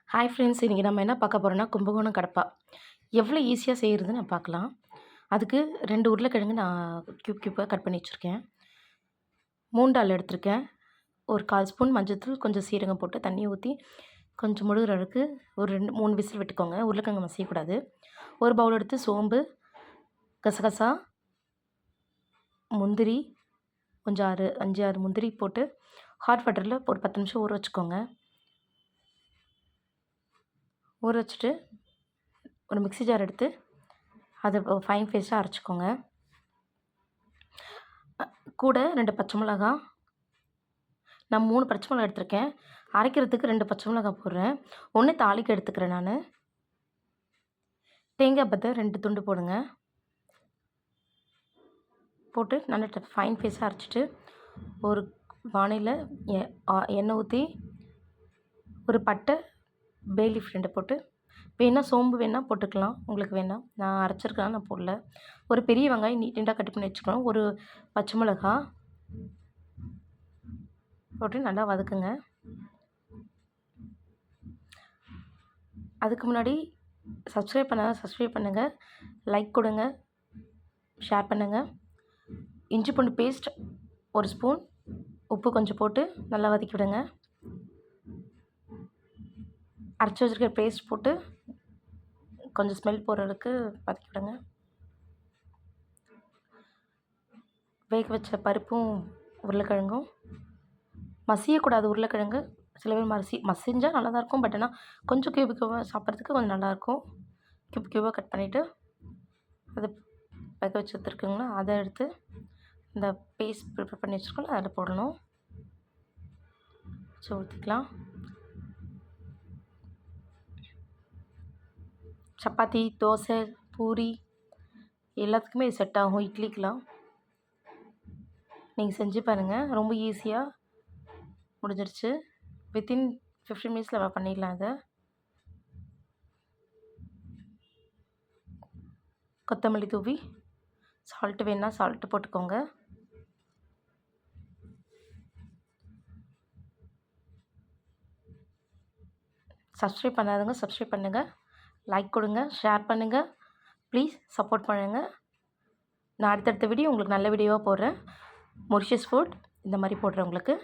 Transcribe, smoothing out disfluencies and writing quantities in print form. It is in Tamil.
ஹாய் ஃப்ரெண்ட்ஸ், இன்றைக்கி நம்ம என்ன பார்க்க போகிறோம்னா கும்பகோணம் கடப்பா எவ்வளோ ஈஸியாக செய்கிறதுன்னு நான் பார்க்கலாம். அதுக்கு 2 உருளைக்கிழங்கு நான் க்யூபாக கட் பண்ணி வச்சுருக்கேன். மூண்டால் எடுத்திருக்கேன். ஒரு 1/4 ஸ்பூன் மஞ்சள்தூள், கொஞ்சம் சீரகம் போட்டு தண்ணி ஊற்றி கொஞ்சம் முழுகிற அளவுக்கு ஒரு 2 3 விசில் விட்டுக்கோங்க. உருளைக்கிழங்கு மசியக்கூடாது. ஒரு பவுல் எடுத்து சோம்பு, கசகசா, முந்திரி, கொஞ்சம் 5 6 முந்திரி போட்டு ஹாட் வாட்டரில் ஒரு 10 நிமிஷம் ஊற வச்சுக்கோங்க. ஊற வச்சுட்டு ஒரு மிக்ஸி ஜார் எடுத்து அதை ஃபைன் பேஸ்ட்டாக அரைச்சிக்கோங்க. கூட 2 பச்சை மிளகா, நான் 3 பச்சை மிளகா எடுத்திருக்கேன். அரைக்கிறதுக்கு 2 பச்சை மிளகா போடுறேன். 1 தாளிக்க எடுத்துக்கிறேன் நான். தேங்காய் பத்தை 2 துண்டு போடுங்க. போட்டு நல்லா ஃபைன் பேஸ்ட்டாக அரைச்சிட்டு ஒரு வாணையில் எண்ணெய் ஊற்றி ஒரு பட்டை, பே லீஃப் 2 போட்டு, வேணால் சோம்பு வேணால் போட்டுக்கலாம், உங்களுக்கு வேணாம். நான் அரைச்சிருக்கேன், நான் போடல. ஒரு பெரிய வெங்காயம் நீட்டாக கட் பண்ணி வச்சுக்கணும். ஒரு பச்சை மிளகா போட்டு நல்லா வதக்குங்க. அதுக்கு முன்னாடி சப்ஸ்கிரைப் பண்ணுங்கள், லைக் கொடுங்க, ஷேர் பண்ணுங்கள். இஞ்சி பூண்டு பேஸ்ட் 1 ஸ்பூன், உப்பு கொஞ்சம் போட்டு நல்லா வதக்கி விடுங்க. அரைச்சி வச்சுருக்க பேஸ்ட் போட்டு கொஞ்சம் ஸ்மெல் போகிற அளவுக்கு வதக்கி விடுங்க. வேக வச்ச பருப்பும் உருளைக்கிழங்கும் மசியக்கூடாது. உருளைக்கிழங்கு சில பேர் மசிஞ்சால் நல்லா தான் இருக்கும். பட் ஆனால் கொஞ்சம் கியூபாக சாப்பிட்றதுக்கு கொஞ்சம் நல்லாயிருக்கும். கியூபாக கட் பண்ணிவிட்டு அதை வேக வச்சு எடுத்துருக்குங்களா, அதை எடுத்து இந்த பேஸ்ட் ப்ரிப்பேர் பண்ணி வச்சுருக்கோம்ல அதில் போடணும். வச்சு ஊற்றிக்கலாம். சப்பாத்தி, தோசை, பூரி எல்லாத்துக்குமே இது செட் ஆகும். இட்லிக்கெலாம் நீங்கள் செஞ்சு பாருங்கள். ரொம்ப ஈஸியாக முடிஞ்சிருச்சு. வித்தின் 15 மினிட்ஸில் நம்ம பண்ணிடலாம். அதை கொத்தமல்லி தூவி, சால்ட்டு வேணால் சால்ட்டு போட்டுக்கோங்க. சப்ஸ்கிரைப் பண்ணாதவங்க சப்ஸ்கிரைப் பண்ணுங்கள், லைக் கொடுங்க, ஷேர் பண்ணுங்கள், ப்ளீஸ் சப்போர்ட் பண்ணுங்கள். நான் அடுத்தடுத்த வீடியோ உங்களுக்கு நல்ல வீடியோவாக போடுறேன். மொரிஷியஸ் ஃபுட் இந்த மாதிரி போடுறேன் உங்களுக்கு.